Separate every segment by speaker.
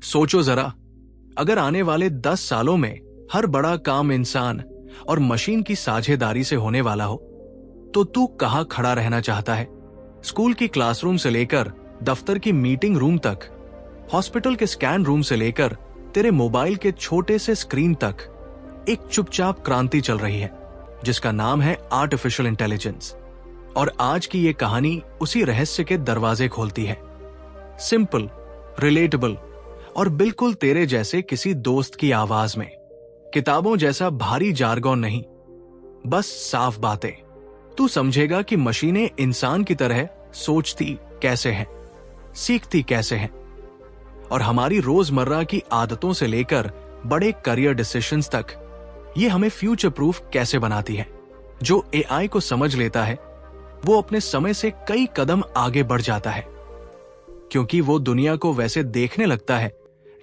Speaker 1: सोचो जरा, अगर आने वाले 10 सालों में हर बड़ा काम इंसान और मशीन की साझेदारी से होने वाला हो, तो तू कहां खड़ा रहना चाहता है? स्कूल की क्लासरूम से लेकर दफ्तर की मीटिंग रूम तक, हॉस्पिटल के स्कैन रूम से लेकर तेरे मोबाइल के छोटे से स्क्रीन तक एक चुपचाप क्रांति चल रही है जिसका नाम है आर्टिफिशियल इंटेलिजेंस। और आज की ये कहानी उसी रहस्य के दरवाजे खोलती है। सिंपल, रिलेटेबल और बिल्कुल तेरे जैसे किसी दोस्त की आवाज में। किताबों जैसा भारी जार्गोन नहीं, बस साफ बातें। तू समझेगा कि मशीनें इंसान की तरह सोचती कैसे हैं, सीखती कैसे हैं, और हमारी रोजमर्रा की आदतों से लेकर बड़े करियर डिसीजंस तक ये हमें फ्यूचर प्रूफ कैसे बनाती है। जो एआई को समझ लेता है वो अपने समय से कई कदम आगे बढ़ जाता है, क्योंकि वो दुनिया को वैसे देखने लगता है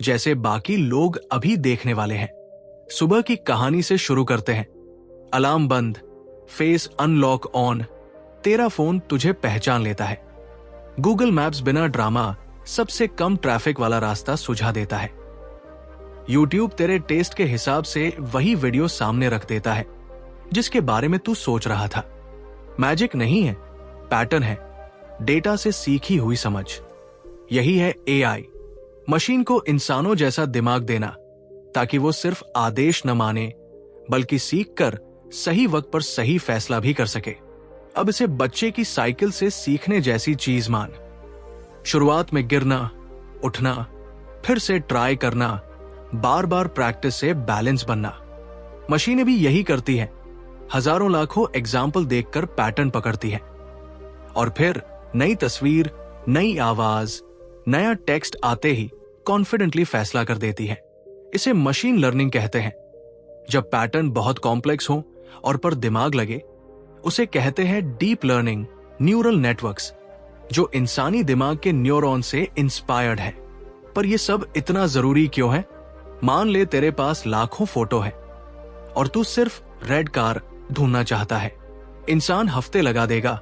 Speaker 1: जैसे बाकी लोग अभी देखने वाले हैं। सुबह की कहानी से शुरू करते हैं। अलार्म बंद, फेस अनलॉक ऑन, तेरा फोन तुझे पहचान लेता है। गूगल मैप्स बिना ड्रामा सबसे कम ट्रैफिक वाला रास्ता सुझा देता है। यूट्यूब तेरे टेस्ट के हिसाब से वही वीडियो सामने रख देता है जिसके बारे में तू सोच रहा था। मैजिक नहीं है, पैटर्न है, डेटा से सीखी हुई समझ। यही है एआई, मशीन को इंसानों जैसा दिमाग देना ताकि वो सिर्फ आदेश न माने बल्कि सीखकर सही वक्त पर सही फैसला भी कर सके। अब इसे बच्चे की साइकिल से सीखने जैसी चीज मान। शुरुआत में गिरना, उठना, फिर से ट्राई करना, बार बार प्रैक्टिस से बैलेंस बनना। मशीनें भी यही करती हैं, हजारों लाखों एग्जाम्पल देखकर पैटर्न पकड़ती है और फिर नई तस्वीर, नई आवाज, नया टेक्स्ट आते ही कॉन्फिडेंटली फैसला कर देती है। इसे मशीन लर्निंग कहते हैं। जब पैटर्न बहुत कॉम्प्लेक्स हो और पर दिमाग लगे, उसे कहते हैं डीप लर्निंग न्यूरल नेटवर्क्स, जो इंसानी दिमाग के न्यूरॉन से इंस्पायर्ड है। पर यह सब इतना जरूरी क्यों है? मान ले तेरे पास लाखों फोटो है और तू सिर्फ रेड कार ढूंढना चाहता है। इंसान हफ्ते लगा देगा,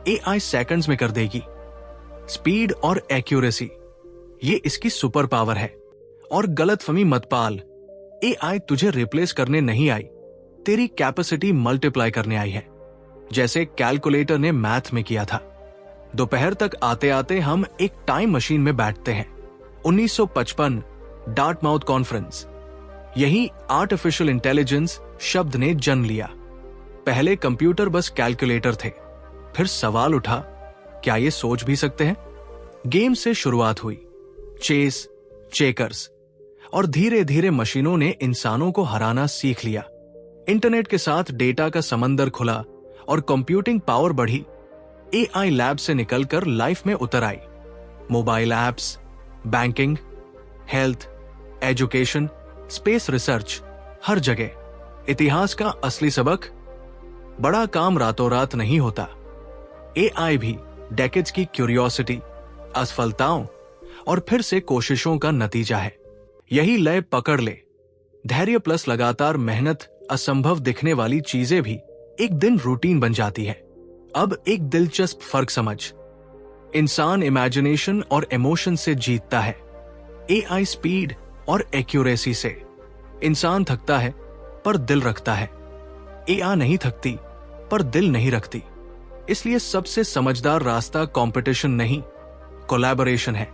Speaker 1: एआई सेकंड्स में कर देगी। स्पीड और एक्यूरेसी, ये इसकी सुपर पावर है। और गलतफहमी मत पाल, एआई तुझे रिप्लेस करने नहीं आई, तेरी कैपेसिटी मल्टीप्लाई करने आई है, जैसे कैलकुलेटर ने मैथ में किया था। दोपहर तक आते आते हम एक टाइम मशीन में बैठते हैं। 1955 डार्टमाउथ कॉन्फ्रेंस, यही आर्टिफिशियल इंटेलिजेंस शब्द ने जन्म लिया। पहले कंप्यूटर बस कैलकुलेटर थे, फिर सवाल उठा, क्या ये सोच भी सकते हैं? गेम से शुरुआत हुई, चेस, चेकर्स, और धीरे धीरे मशीनों ने इंसानों को हराना सीख लिया। इंटरनेट के साथ डेटा का समंदर खुला और कंप्यूटिंग पावर बढ़ी। एआई लैब से निकलकर लाइफ में उतर आई। Mobile apps, banking, health, education, space research, हर जगह। इतिहास का असली सबक, बड़ा काम रातों रात नहीं होता। एआई भी डेकेड्स की क्यूरियोसिटी, असफलताओं और फिर से कोशिशों का नतीजा है। यही लय पकड़ ले, धैर्य प्लस लगातार मेहनत, असंभव दिखने वाली चीजें भी एक दिन रूटीन बन जाती है। अब एक दिलचस्प फर्क समझ, इंसान इमेजिनेशन और इमोशन से जीतता है, एआई स्पीड और एक्यूरेसी से। इंसान थकता है पर दिल रखता है, एआई नहीं थकती पर दिल नहीं रखती। इसलिए सबसे समझदार रास्ता कंपटीशन नहीं, कोलैबोरेशन है।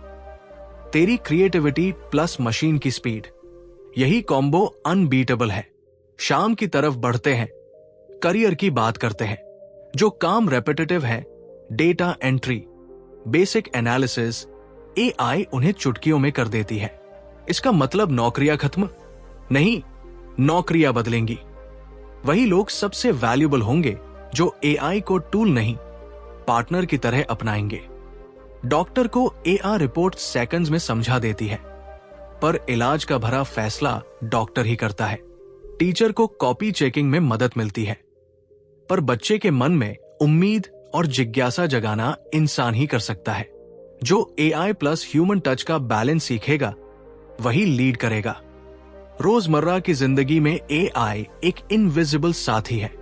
Speaker 1: तेरी क्रिएटिविटी प्लस मशीन की स्पीड, यही कॉम्बो अनबीटेबल है। शाम की तरफ बढ़ते हैं, करियर की बात करते हैं। जो काम रेपिटेटिव है, data entry, basic analysis, AI उन्हें चुटकियों में कर देती है। इसका मतलब नौकरियां खत्म नहीं, नौकरियां बदलेंगी। वही लोग सबसे वैल्यूएबल होंगे जो एआई को टूल नहीं, पार्टनर की तरह अपनाएंगे। डॉक्टर को एआई रिपोर्ट सेकंड्स में समझा देती है, पर इलाज का भरा फैसला डॉक्टर ही करता है। टीचर को कॉपी चेकिंग में मदद मिलती है, पर बच्चे के मन में उम्मीद और जिज्ञासा जगाना इंसान ही कर सकता है। जो एआई प्लस ह्यूमन टच का बैलेंस सीखेगा वही लीड करेगा। रोजमर्रा की जिंदगी में एआई एक इनविजिबल साथी है।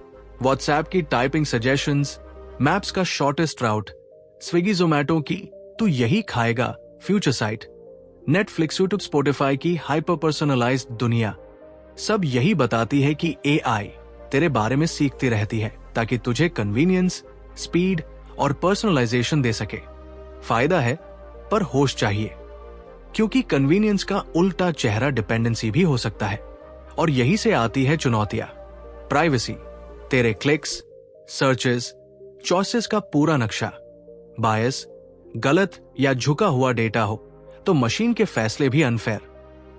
Speaker 1: व्हाट्सएप की टाइपिंग सजेशंस, मैप्स का शॉर्टेस्ट राउट, स्विगी जोमैटो की तू यही खाएगा future site, Netflix, YouTube, Spotify की हाइपर पर्सनलाइज्ड दुनिया सब यही बताती है कि एआई तेरे बारे में सीखती रहती है ताकि तुझे कन्वीनियंस, स्पीड और पर्सनलाइजेशन दे सके। फायदा है, पर होश चाहिए, क्योंकि कन्वीनियंस का उल्टा चेहरा डिपेंडेंसी भी हो सकता है। और यही से आती है चुनौतियां। प्राइवेसी, तेरे क्लिक्स, सर्चेस, चॉइसेस का पूरा नक्शा। बायस, गलत या झुका हुआ डेटा हो तो मशीन के फैसले भी अनफेयर।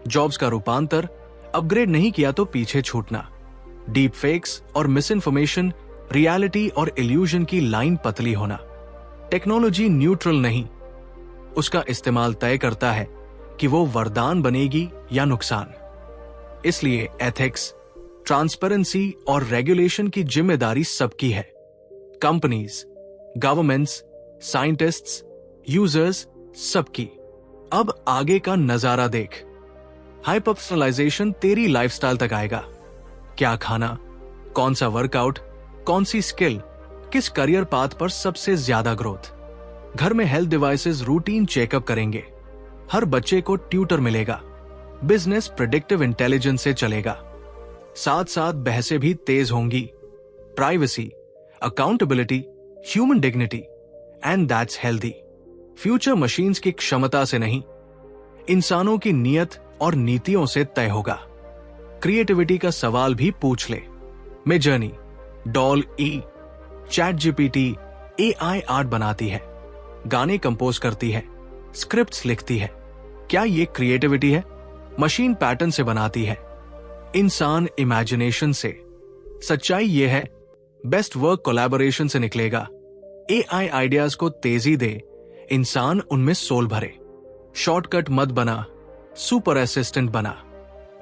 Speaker 1: जॉब्स का रूपांतर, अपग्रेड नहीं किया तो पीछे छूटना। डीप फेक्स और मिस इन्फॉर्मेशन, रियलिटी और इल्यूजन की लाइन पतली होना। टेक्नोलॉजी न्यूट्रल नहीं, उसका इस्तेमाल तय करता है कि वो वरदान बनेगी या नुकसान। इसलिए एथिक्स, ट्रांसपेरेंसी और रेगुलेशन की जिम्मेदारी सबकी है। कंपनीज, गवर्नमेंट्स, साइंटिस्ट्स, यूजर्स, सबकी। अब आगे का नजारा देख। हाइपर पर्सनलाइजेशन तेरी लाइफस्टाइल तक आएगा। क्या खाना, कौन सा वर्कआउट, कौन सी स्किल, किस करियर पाथ पर सबसे ज्यादा ग्रोथ। घर में हेल्थ डिवाइसेस रूटीन चेकअप करेंगे। हर बच्चे को ट्यूटर मिलेगा। बिजनेस प्रेडिक्टिव इंटेलिजेंस से चलेगा। साथ साथ बहसें भी तेज होंगी। Privacy, accountability, human dignity, and that's healthy. Future machines की क्षमता से नहीं, इंसानों की नियत और नीतियों से तय होगा। क्रिएटिविटी का सवाल भी पूछ ले। Midjourney, DALL E, chat GPT AI art बनाती है, गाने कंपोज करती है, स्क्रिप्ट्स लिखती है। क्या ये क्रिएटिविटी है? मशीन पैटर्न से बनाती है, इंसान इमेजिनेशन से। सच्चाई ये है, बेस्ट वर्क कोलैबोरेशन से निकलेगा। एआई आइडियाज को तेजी दे, इंसान उनमें सोल भरे। शॉर्टकट मत बना, सुपर असिस्टेंट बना।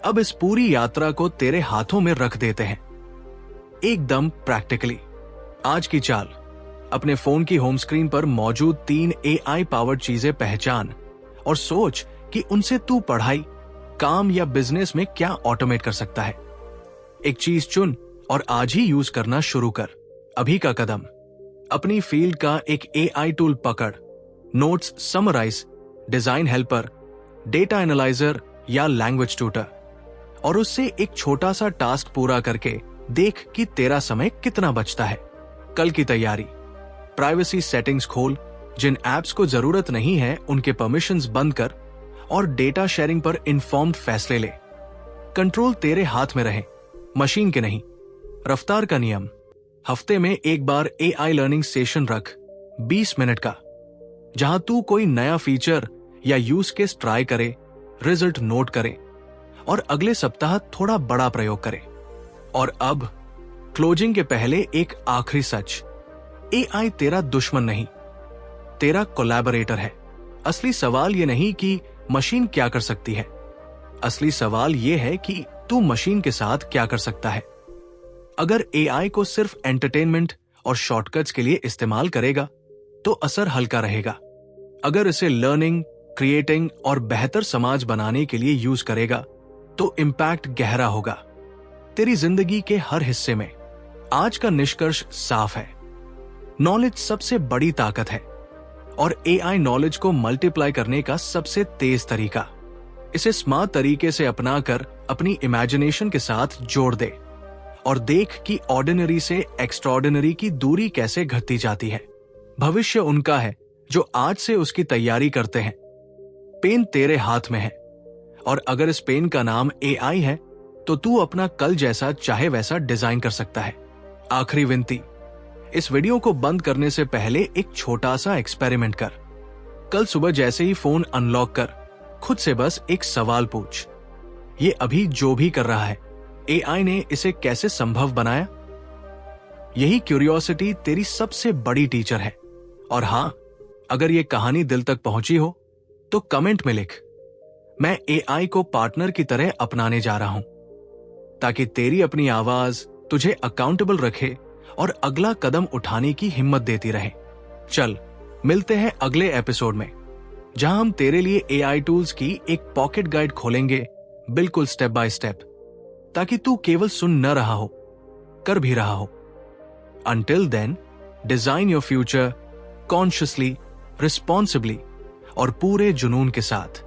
Speaker 1: अब इस पूरी यात्रा को तेरे हाथों में रख देते हैं, एकदम प्रैक्टिकली। आज की चाल, अपने फोन की होम स्क्रीन पर मौजूद 3 एआई पावर्ड चीजें पहचान और सोच कि उनसे तू पढ़ाई, काम या बिजनेस में क्या ऑटोमेट कर सकता है। एक चीज चुन और आज ही यूज करना शुरू कर। अभी का कदम, अपनी फील्ड का एक एआई टूल पकड़। Notes summarise, design helper, data analyser या लैंग्वेज ट्यूटर, और उससे एक छोटा सा टास्क पूरा करके देख कि तेरा समय कितना बचता है। कल की तैयारी, प्राइवेसी सेटिंग्स खोल, जिन एप्स को जरूरत नहीं है उनके परमिशंस बंद कर और डेटा शेयरिंग पर इन्फॉर्म्ड फैसले ले। कंट्रोल तेरे हाथ में रहे, मशीन के नहीं। रफ्तार का नियम, हफ्ते में एक बार एआई लर्निंग सेशन रख, 20 मिनट का, जहां तू कोई नया फीचर या यूज केस ट्राई करे, रिजल्ट नोट करे और अगले सप्ताह थोड़ा बड़ा प्रयोग करे। और अब क्लोजिंग के पहले एक आखिरी सच, एआई तेरा दुश्मन नहीं, तेरा कोलैबोरेटर है। असली सवाल ये नहीं कि मशीन क्या कर सकती है, असली सवाल ये है कि तू मशीन के साथ क्या कर सकता है। अगर एआई को सिर्फ एंटरटेनमेंट और शॉर्टकट्स के लिए इस्तेमाल करेगा तो असर हल्का रहेगा। अगर इसे लर्निंग, क्रिएटिंग और बेहतर समाज बनाने के लिए यूज करेगा तो इम्पैक्ट गहरा होगा, तेरी जिंदगी के हर हिस्से में। आज का निष्कर्ष साफ है, नॉलेज सबसे बड़ी ताकत है और एआई नॉलेज को मल्टीप्लाई करने का सबसे तेज तरीका। इसे स्मार्ट तरीके से अपनाकर अपनी इमेजिनेशन के साथ जोड़ दे और देख कि ऑर्डिनरी से एक्स्ट्राऑर्डिनरी की दूरी कैसे घटती जाती है। भविष्य उनका है जो आज से उसकी तैयारी करते हैं। पेन तेरे हाथ में है और अगर इस पेन का नाम एआई है तो तू अपना कल जैसा चाहे वैसा डिजाइन कर सकता है। आखिरी विनती, इस वीडियो को बंद करने से पहले एक छोटा सा एक्सपेरिमेंट कर। कल सुबह जैसे ही फोन अनलॉक कर, खुद से बस एक सवाल पूछ, ये अभी जो भी कर रहा है एआई ने इसे कैसे संभव बनाया? यही क्यूरियोसिटी तेरी सबसे बड़ी टीचर है। और हां, अगर ये कहानी दिल तक पहुंची हो तो कमेंट में लिख, मैं एआई को पार्टनर की तरह अपनाने जा रहा हूं, ताकि तेरी अपनी आवाज तुझे अकाउंटेबल रखे और अगला कदम उठाने की हिम्मत देती रहे। चल, मिलते हैं अगले एपिसोड में, जहां हम तेरे लिए एआई टूल्स की एक पॉकेट गाइड खोलेंगे, बिल्कुल स्टेप बाय स्टेप, ताकि तू केवल सुन न रहा हो, कर भी रहा हो। Until then, design your future consciously, responsibly और पूरे जुनून के साथ।